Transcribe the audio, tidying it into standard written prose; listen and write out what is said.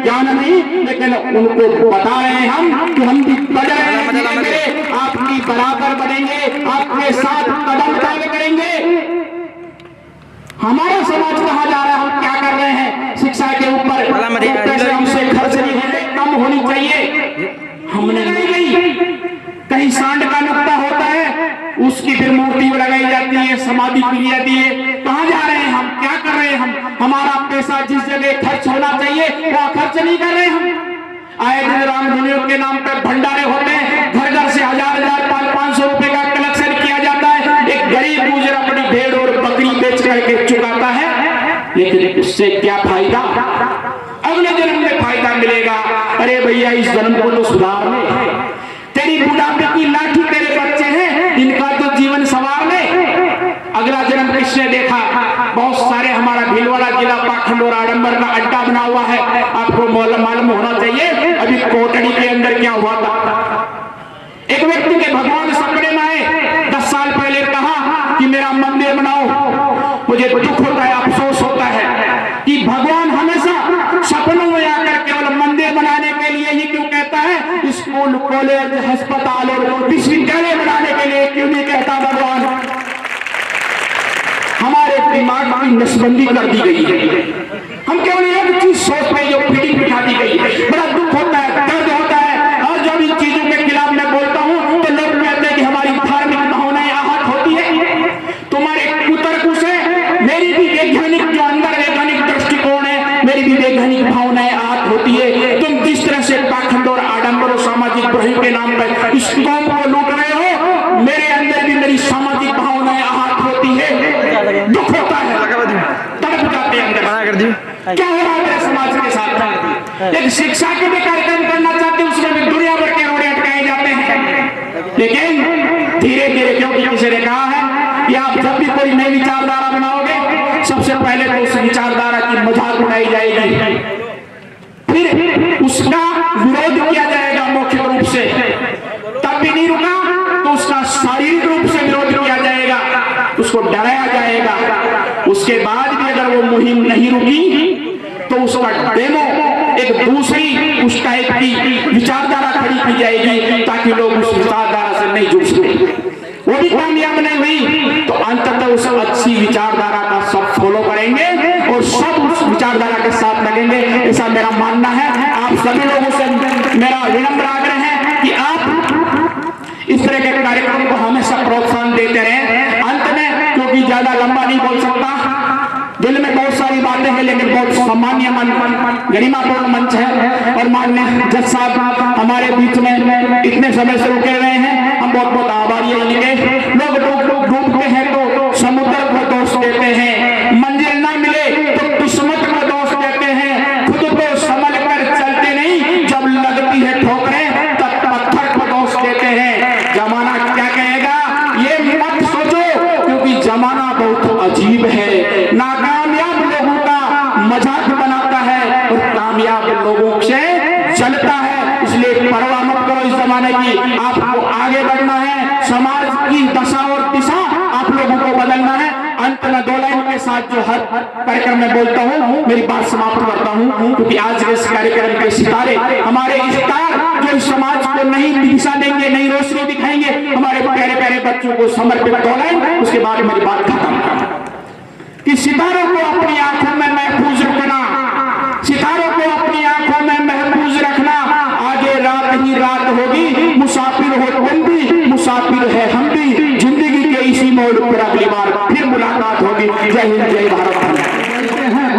ज्ञान नहीं, लेकिन उनको बता रहे हैं हम कि हम भी बढ़ रहे हैं, आपकी बराबर बढ़ेंगे, आपके साथ कदम ताल करेंगे। हमारा समाज कहाँ जा रहा है, हम क्या कर रहे हैं? शिक्षा के ऊपर पैसे हमसे खर्च नहीं होते, कम होनी चाहिए, हमने नहीं। कहीं सांड का नुक्ता होता है, उसकी फिर मूर्ति लगाई जाती है, समाधि क्रिया दिए। कहाँ जा रहे हैं हम, क्या कर रहे हैं हम? हमारा पैसा जिस जगह खर्च होना चाहिए वहाँ खर्च नहीं कर रहे हम। आए दिन रामधुनियों के नाम पर भंडारे होते हैं, घर घर से 1000 500 रुपए का कलेक्शन किया जाता है। एक गरीब गुजर अपनी भेड़ और बकरी बेच करके चुकाता है, लेकिन उससे क्या फायदा? अगले जन्म में फायदा मिलेगा। अरे भैया, इस जन्म को तो सुधार ले, तेरी बुढ़ापे की लाठी तेरे बच्चे हैं, इनका तो जीवन संवार ले। अगला जन्म किसने देखा? बहुत सारे हमारा भीलवाड़ा जिला पाखंड और आडंबर का अड्डा बना हुआ है, आपको मालूम होना चाहिए। अभी कोटड़ी के अंदर क्या हुआ था, एक व्यक्ति के भगवान सपने में आए, 10 साल पहले कहा कि मेरा मंदिर बनाओ। मुझे दुख होता है, अफसोस होता है कि भगवान हमेशा सपनों में आकर केवल मंदिर बनाने के लिए ही क्यों कहता है? स्कूल, कॉलेज, अस्पताल और विश्वविद्यालय बनाने के लिए क्यों नहीं कहता भगवान? हमारे दिमाग की नसबंदी कर दी गई है, हम केवल एक चीज सोचते हैं जो पीढ़ी बिठा दी गई है। बड़ा दुख होता है, दर्द होता है, और जब इन चीजों के खिलाफ मैं बोलता हूँ तो लोग कहते हैं कि हमारी धार्मिक भावनाएं आहत होती है। तुम्हारे कुतर्क से मेरी भी वैज्ञानिक, जो अंदर वैज्ञानिक दृष्टिकोण है, मेरी भी वैज्ञानिक भावनाएं आहत होती है। तुम जिस तरह से पाखंड और आडंबर और सामाजिक बुराई के नाम पर इस कौम को लूट रहे हो, मेरे अंदर भी मेरी सामाजिक भावनाएं आहत होती है, दुख होता है, तड़प जाते हैं अंदर। क्या हो रहा है मेरे समाज के साथ? एक शिक्षा के भी कार्यक्रम करना चाहते हैं, उसमें भी दुनिया भर के रोड़े अटकाए जाते हैं। लेकिन धीरे धीरे, क्योंकि किसी ने कहा है कि आप जब भी कोई नई विचारधारा बनाओगे, सबसे पहले तो उस विचारधारा की मजाक उड़ाई जाएगी, फिर उसका विरोध किया जाएगा मौखिक रूप से, तब भी नहीं रुका तो उसका शारीरिक रूप से विरोध किया जाएगा, उसको डराया जाएगा। उसके बाद भी अगर वो मुहिम नहीं रुकी तो उसका डेमो एक दूसरी उस टाइप की विचारधारा खड़ी की जाएगी, ताकि लोग उस विचारधारा से नहीं जुड़ सके। वो भी कामयाब नहीं हुई तो अंततः उस अच्छी विचारधारा का सब फॉलो करेंगे और सब उस विचारधारा के साथ लगेंगे, ऐसा मेरा मानना है। आप सभी लोगों से मेरा विनम्र आग्रह है कि आप इस तरह के कार्यक्रम को हमेशा प्रोत्साहन देते रहें। अंत में, क्योंकि ज्यादा लंबा नहीं बोल सकता, दिल में बहुत सारी बातें हैं, लेकिन बहुत सामान्य गरिमापूर्ण मंच है और माननीय जज साहब हमारे बीच में इतने समय से रुके हुए हैं, हम बहुत बहुत आभारी हैं इनके। लोग डूबते हैं तो समुद्र को दोष देते हैं, मंजिल ना मिले तो किस्मत को दोष देते हैं, खुद को संभल कर चलते नहीं, जब लगती है ठोकरें तब पत्थर को दोष देते हैं। जमाना क्या कहेगा ये मत सोचो, क्योंकि जमाना बहुत अजीब है, नाकामयाब लोगों का मजाक बनाता है और कामयाब लोगों से चलता है। इसलिए परवाह मत करो इस जमाने की, आपको आगे बढ़ना है, समाज की दशा और दिशा आप लोगों को बदलना है। अंत में 2 लाइन के साथ जो हर कार्यक्रम में बोलता हूँ, मेरी बात समाप्त करता हूँ, क्योंकि आज के इस कार्यक्रम के सितारे, हमारे स्टार जो इस समाज को नई दिशा देंगे, नई रोशनी दिखाएंगे, हमारे प्यारे प्यारे बच्चों को समर्पित 2 लाइन, उसके बाद मेरी बात खत्म। कि सितारों को अपनी आंखों में महफूज रखना, सितारों को अपनी आंखों में महफूज रखना, आगे रात ही रात होगी, मुसाफिर हो तुम भी, मुसाफिर है हम भी, जिंदगी के इसी मोड़ पर अगली बार